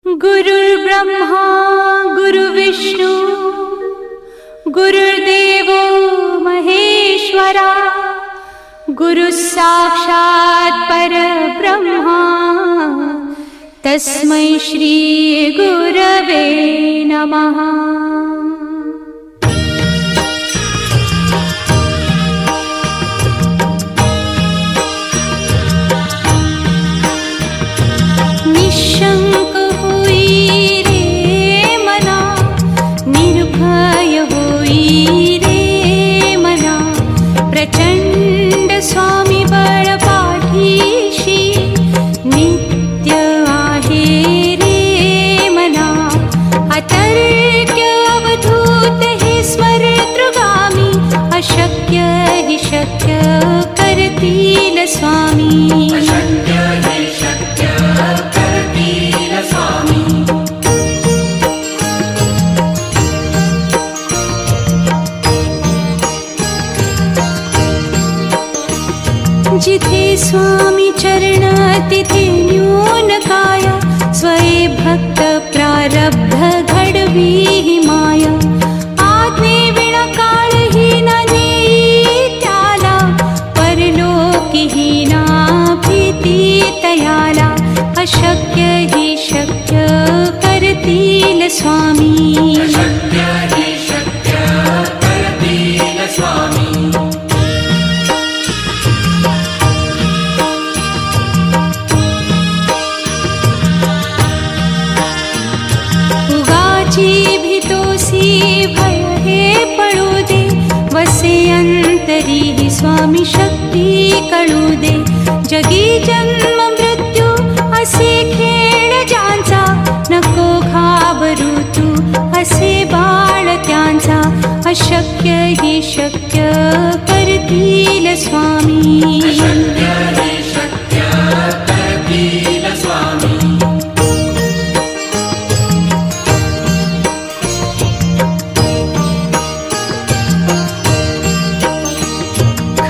गुरुर्ब्रह्मा गुरुविष्णु गुरुर्देवो महेश्वरा गुरुः साक्षात् परब्रह्मा तस्मै श्री गुरवे नमः। निशंक होई रे मना, निर्भय होई रे मना, प्रचंड स्वामी बळ पाठीशी नित्य आहे रे मना। अतर्क्य अवधूत हे स्मरतृगामी, अशक्य हि शक्य करतील स्वामी। जिथे स्वामी चरण तिथे न्यून काया, स्वये भक्त प्रारब्ध घडवी ही माया। आज्ञे विना काळही न नेई त्याला, परलोकी ही ना भीती तयाला। अशक्य ही शक्य करतील स्वामी। भय हे पळू दे, वसे अंतरी ही स्वामी शक्ती कळू दे। जगी जन्म मृत्यू असे खेळ ज्यांचा, नको घाबरू तू असे बाळ त्यांचा। अशक्य ही शक्य करतील स्वामी।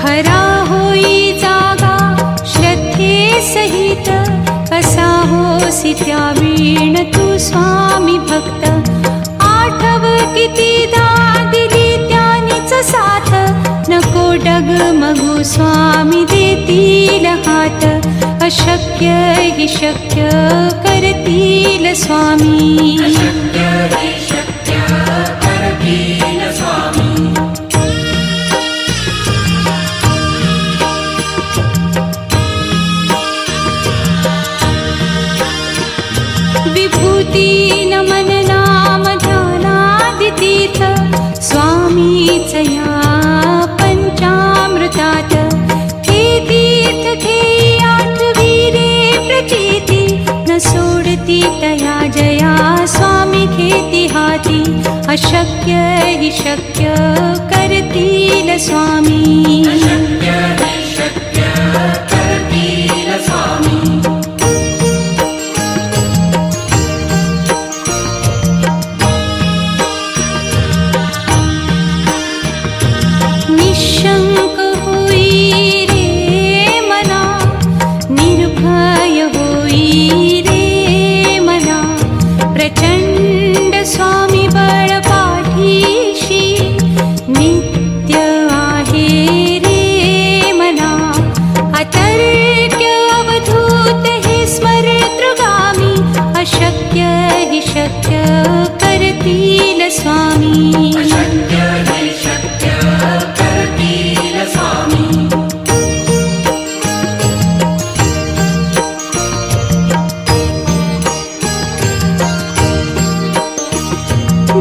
खरा होई जागा श्रद्धे सहित, कसा होसी त्या वीण तू स्वामी भक्त। आठव कितीदा दिली त्यानीच साथ, नको डगमगू स्वामी देतील हात। अशक्य हि शक्य करतील स्वामी। विभूती नमन नाम ध्यानादि तीर्थ, स्वामीच या पंचामृतात। हे तीर्थ घेई आठवी रे प्रचिती, न सोडती तया जया स्वामी घेती हाती। अशक्य हि शक्य करतील स्वामी। निशंक होई रे मना, निर्भय होई रे मना, प्रचंड स्वामी बळ पाठीशी नित्य आहे रे मना। अतर्क्य अवधूत हे स्मरतृगामी, अशक्य हि शक्य करतील स्वामी।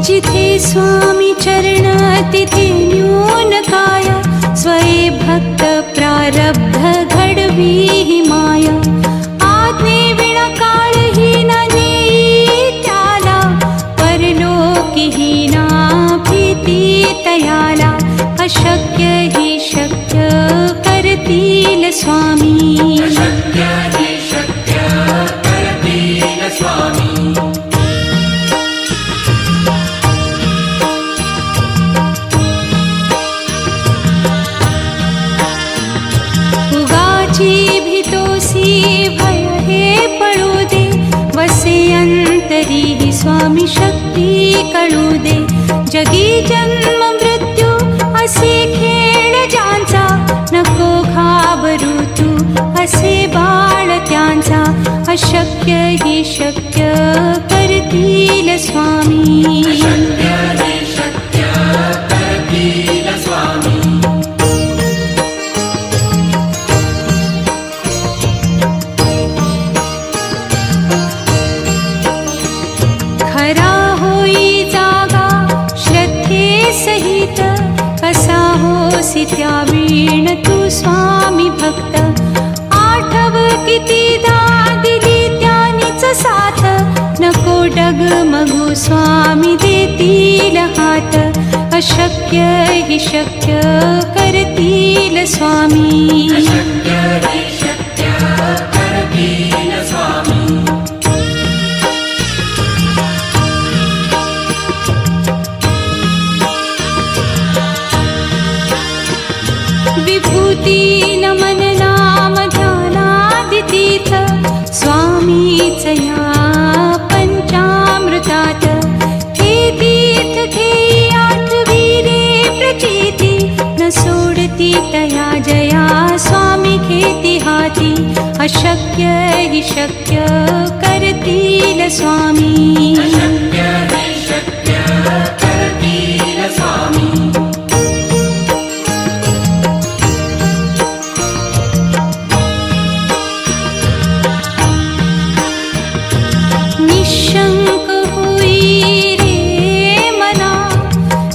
जिथे स्वामी चरण तिथे न्यून काया, स्वये भक्त प्रारब्ध घडवी ही माया। आज्ञे विना काळही न नेई त्याला, परलोकी ही ना भीती तयाला। अशक्य ही शक्य करतील स्वामी। उगाची भीतोसी भय हे पळू दे, वसे अंत स्वामी शक्ती कळू दे. जगी जन्म मृत्यू असे खेळ ज्यांचा, नको घाबरू तू असे बाळ त्यांचा. अशक्य ही शक्य करतील स्वामी. खरा होई जागा श्रद्धे सहित, कसा होसी त्या वीण तू स्वामी भक्त. आठव कितीदा दिली त्यानीच साथ, नको डगमगू स्वामी देतील हात. अशक्य ही शक्य करतील स्वामी. विभूती नमन नाम ध्यानादितीर्थ, स्वामीच या पंचामृतात. हे तीर्थ घेई आठवी रे प्रचिती, न सोडती तया जया स्वामी घेती हाती. अशक्य ही शक्य करतील स्वामी. निशंक होई रे मना,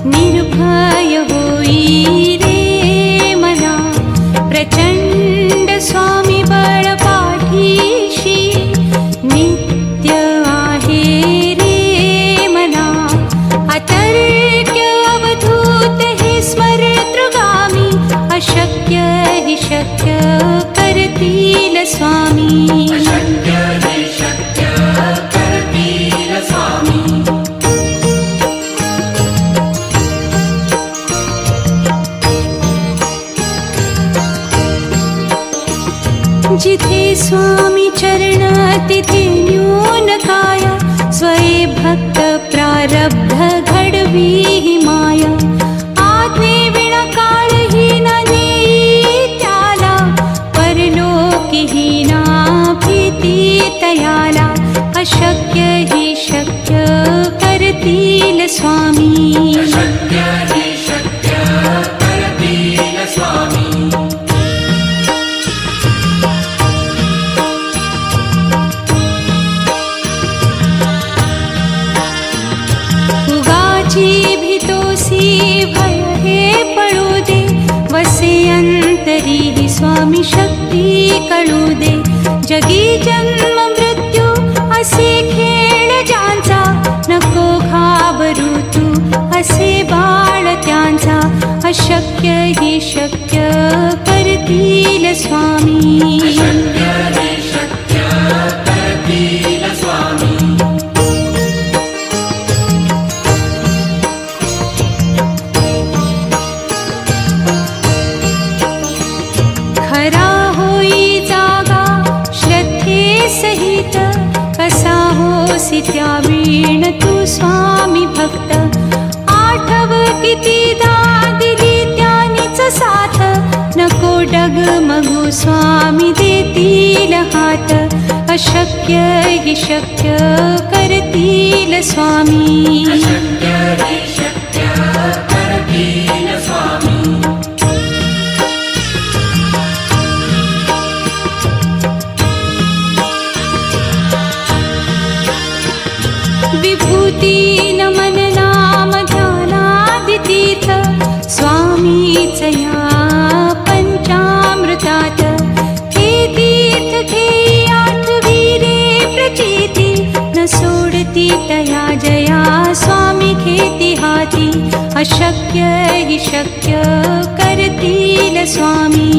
निर्भय होई रे मना. प्रचंड स्वामी बळ पाठीशी, नित्य आहे रे मना. अतर्क्य अवधूत हे स्मरतृगामी, अशक्य हि शक्य करतील स्वामी. जिथे स्वामी चरण तिथे न्यून काया, स्वये भक्त प्रारब्ध घडवी ही माया. आज्ञे विना काळही न नेई त्याला, परलोकीही ना भीती तयाला. अशक्य ही शक्य करतील स्वामी. उगाची भीतोसी भय हे पळू दे, वसे अंतरी ही स्वामी शक्ती कळू दे. जगी जन्म मृत्यू असे खेळ ज्यांचा, नको घाबरू तू असे बाळ त्यांचा. अशक्य ही शक्य करतील स्वामी. खरा होई जागा श्रद्धे सहित, कसा होसी त्या वीण तू स्वामी भक्त. आठव कितीदा दिली त्यानीच साथ, नको डगमगू स्वामी देतील हात. अशक्य हि शक्य करतील स्वामी. विभूती नमन नाम ध्यानादितीर्थ, स्वामीच या पंचामृतात. हे तीर्थ घेई आठवी रे प्रचिती, न सोडती तया जया स्वामी घेती हाती. अशक्य हि शक्य करतील स्वामी.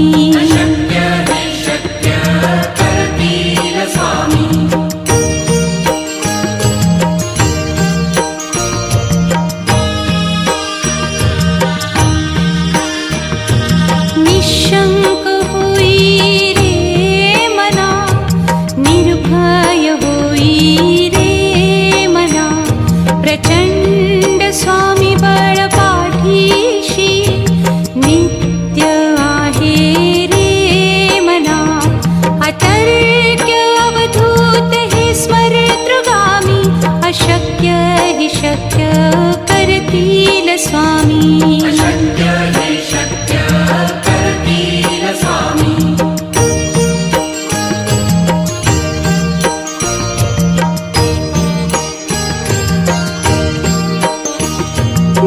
निशंक होई रे मना, निर्भय होई रे मना. करतील स्वामी. अशक्य हे शक्य करतील स्वामी.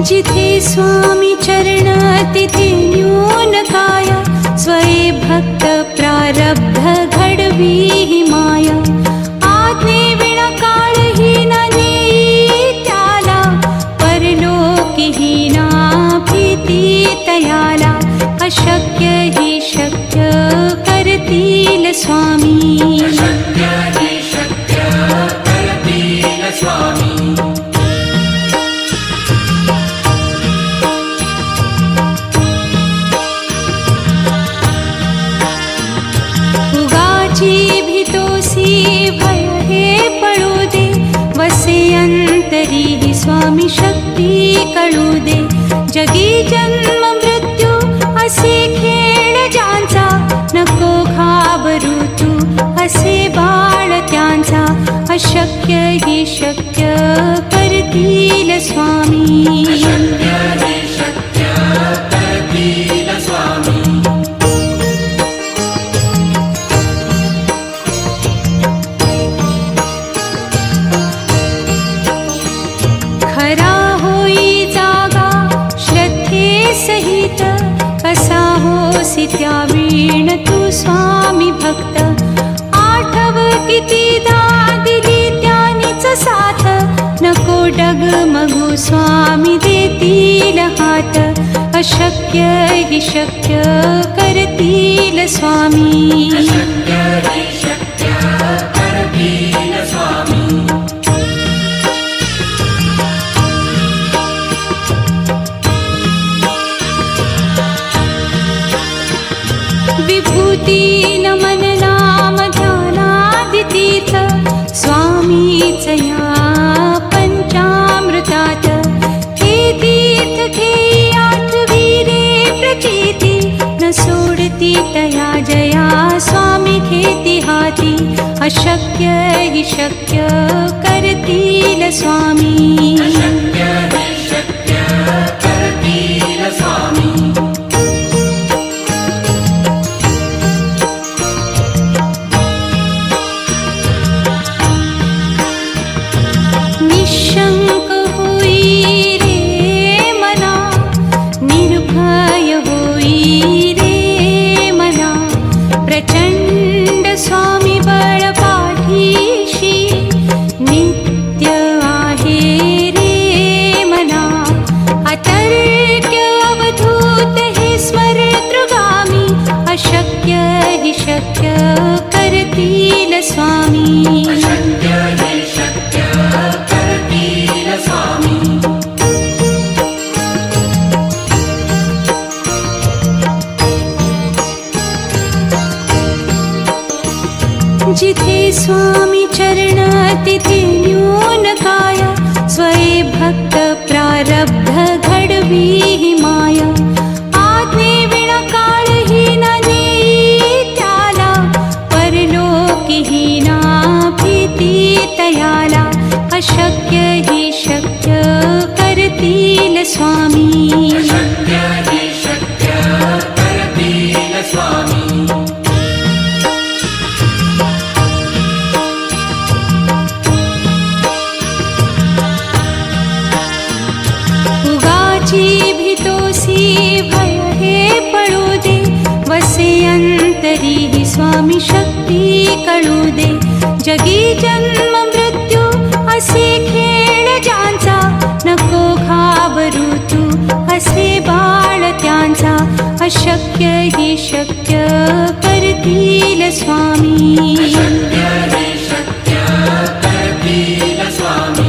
जिथे स्वामी चरण तिथे न्यून काया. स्वये भक्त प्रारब्ध घडवी ही माया. आज्ञे विना काळहीन नेई त्याला. परलोकीहीना भीती तयाला. अशक्य ही शक्य करतील स्वामी. अशक्य हे शक्य करतील स्वामी. उगाची भीतोसी भय हे पळू दे. वसे अंतरी ही स्वामी शक्ती कळू दे. जगी जन्म मृत्यू असे खेळ ज्यांचा. नको घाबरू तू असे बाळ त्यांचा. अशक्य ही शक्य करतील स्वामी. अशक्य हे शक्य करतील स्वामी. खरा होई जागा श्रद्धे सहित. कसा होसी त्या वीण तू स्वामी भक्त. आठव कितीदा दिली त्यानीच साथ. नको डगमगू स्वामी देतील हात. अशक्य ही शक्य करतील स्वामी. अशक्य हे शक्य करतील स्वामी. विभूती नमन नाम ध्यानादितीर्थ. स्वामीच या पंचामृतात. हे तीर्थ घेई आठवी रे प्रचिती. न सोडती तया जया स्वामी घेती हाती. अशक्य ही शक्य करतील स्वामी. अशक्य हे शक्य करतील स्वामी. निशंक होई रे मना. निर्भय होई रे मना. प्रचंड स्वामी बळ पाठीशी. नित्य आहे रे मना. अतर्क्य अवधूत हे स्मरतृगामी. अशक्य ही शक्य करतील स्वामी. अशक्य हे शक्य करतील स्वामी. जिथे स्वामी चरण तिथे न्यून काया. स्वये भक्त प्रारब्ध घडवी ही माया. आज्ञे विना काळहीन नेई त्याला. परलोकीहीना भीती तयाला. अशक्य ही शक्य करतील स्वामी. अशक्य हे शक्य करतील स्वामी. उगाची भीतोसी भय हे पळू दे. वसे अंतरी ही स्वामी शक्ती कळू दे. जगी जन्म मृत्यू असे खेळ ज्यांचा. नको घाबरू तू असे बाळ त्यांचा. अशक्य ही शक्य करतील स्वामी. अशक्य हे शक्य करतील स्वामी.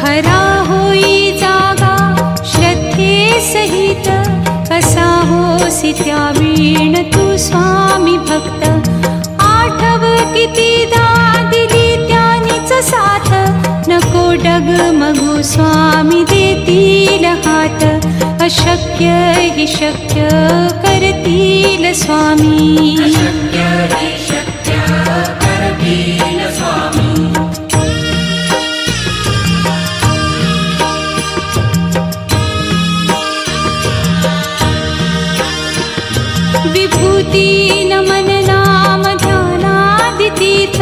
खरा होई जागा श्रद्धे सहित. कसा होसी त्या वीण तू स्वामी भक्त. आठव कितीदा दिली त्यानीच साथ. नको डगमगू स्वामी देतील हात अशक्य हि शक्य करतील स्वामी अशक्य हि शक्य करतील स्वामी विभूती नमन नाम ध्यानादितीर्थ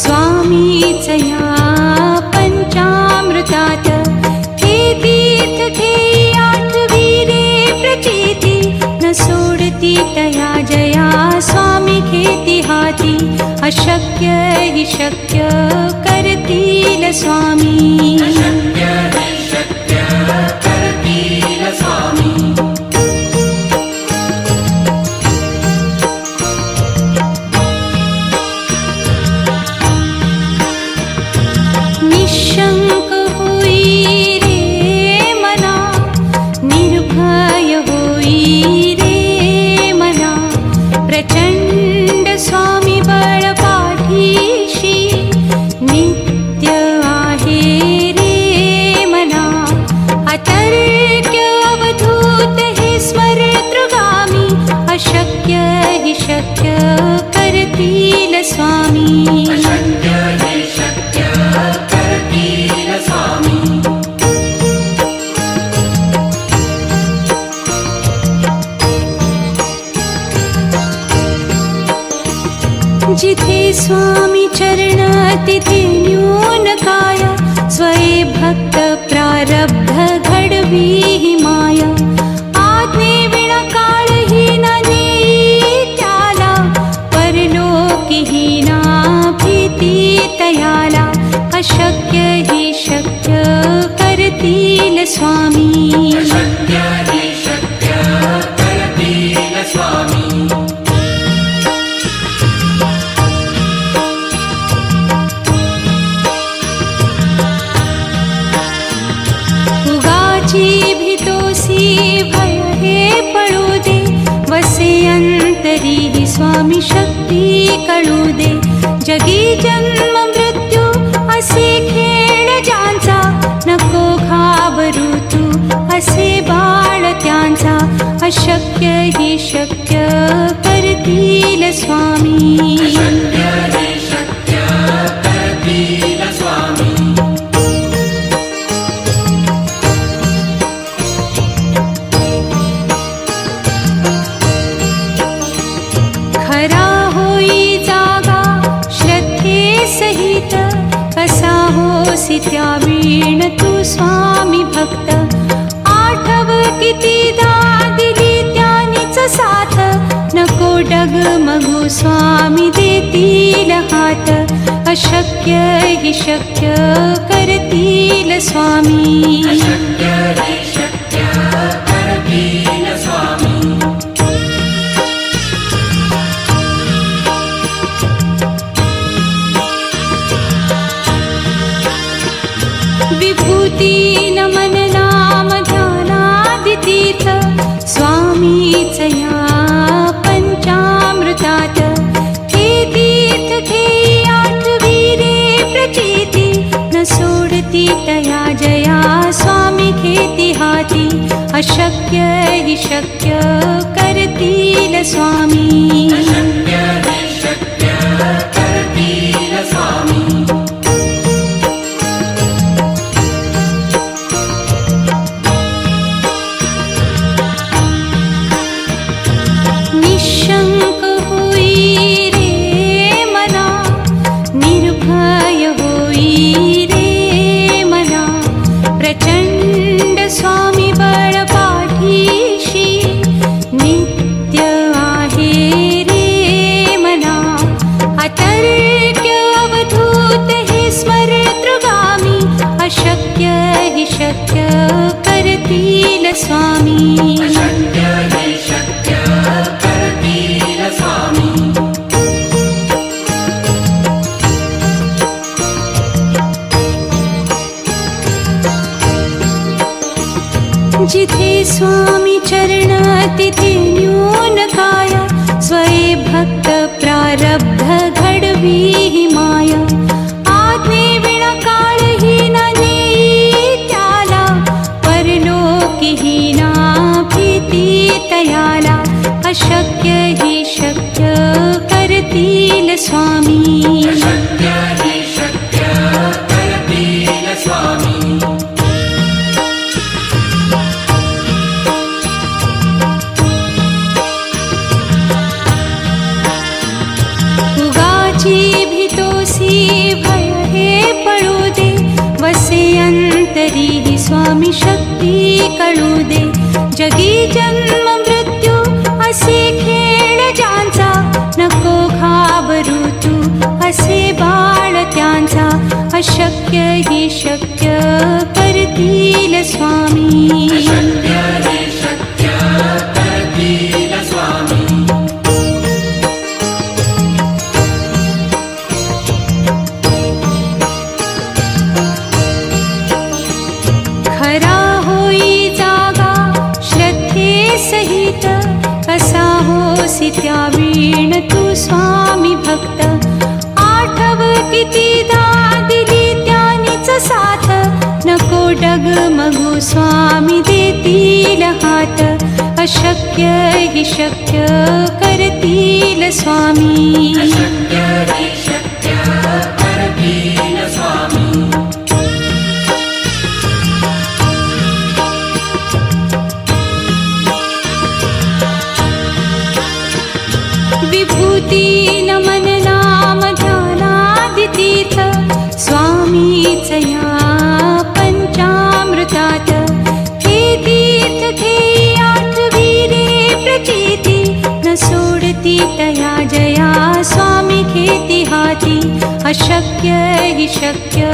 स्वामीच या पंचामृतात हे तीर्थ घेई आठविरे प्रचिती न सोडती तया जया स्वामी घेती हाती अशक्य हि शक्य करतील स्वामी अशक्य हि शक्य करतील स्वामी निशंक होई रे मना निर्भय होई रे मना प्रचंड स्वामी बळ पाठीशी नित्य आहे रे मना अतर्क्य अवधूत हे स्मरतृगामी अशक्य हि शक्य करतील स्वामी अशक्य हि शक्य करतील स्वामी जिथे स्वामी चरण तिथे न्यून काय स्वये भक्त प्रारब्ध घडवी हि माया आज्ञे विना काळही न नेई त्याला परलोकी हि ना भीती तयाला अशक्य हि शक्य करतील स्वामी अशक्य हि शक्य करतील स्वामी उगाची भीतोसी भय हे पळू दे वसे अंतरी हि स्वामी शक्ती कळू दे जगी जन्म मृत्यू असे खेळ ज्यांचा नको घाबरू तू असे बाळ त्यांचा अशक्य हि शक्य करतील स्वामी अशक्य हि शक्य करतील स्वामी खरा होई जागा श्रद्धे सहित कसा होसी त्या वीण तू स्वामी भक्त आठव कितीदा दिली त्यानीच साथ नको डगमगू स्वामी देतील हात अशक्य हि शक्य करतील स्वामी अशक्य हि शक्य करतील स्वामी विभूती नमन नाम ध्यानादितीर्थ स्वामीच या पंचामृतात हे तीर्थ घेई आठविरे प्रचिती न सोडती तया जया स्वामी घेती हाती अशक्य हि शक्य करतील स्वामी अशक्य हि शक्य करतील स्वामी निशंक होई रे मना निर्भय होई रे मना प्रचंड स्वामी बळ पाठीशी नित्य आहे रे मना अतर्क्य अवधूत हे स्मरतृगामी अशक्य हि शक्य करतील स्वामी अशक्य हि शक्य करतील स्वामी जिथे स्वामी चरण तिथे न्यून काय स्वये भक्त प्रारब्ध घडवी हि माया आज्ञे विना काळही न नेई त्याला परलोकी अशक्य हि शक्य करतील स्वामी अशक्य हि शक्य करतील स्वामी उगाची भीतोसी भय हे पळू दे वसे अंतरी ही स्वामी शक्ती कळू दे जगी जन्म मृत्यू असे खेळ ज्यांचा नको घाबरू तू असे बाळ त्यांचा अशक्य हि शक्य करतील स्वामी अशक्य हि शक्य करतील स्वामी खरा होई जागा श्रद्धे सहित कसा होसी त्या वीण तू स्वामी भक्त आठव कितीदा दिली त्यानीच साथ नको डगमगू स्वामी देतील हात अशक्य हि शक्य करतील स्वामी अशक्य हि शक्य करतील स्वामी विभूती नमन नाम ध्यानादितीर्थ स्वामीच या पंचामृतात हे तीर्थ घेई आठवी रे प्रचिती न सोडती तया जया स्वामी घेती हाती अशक्य हि शक्य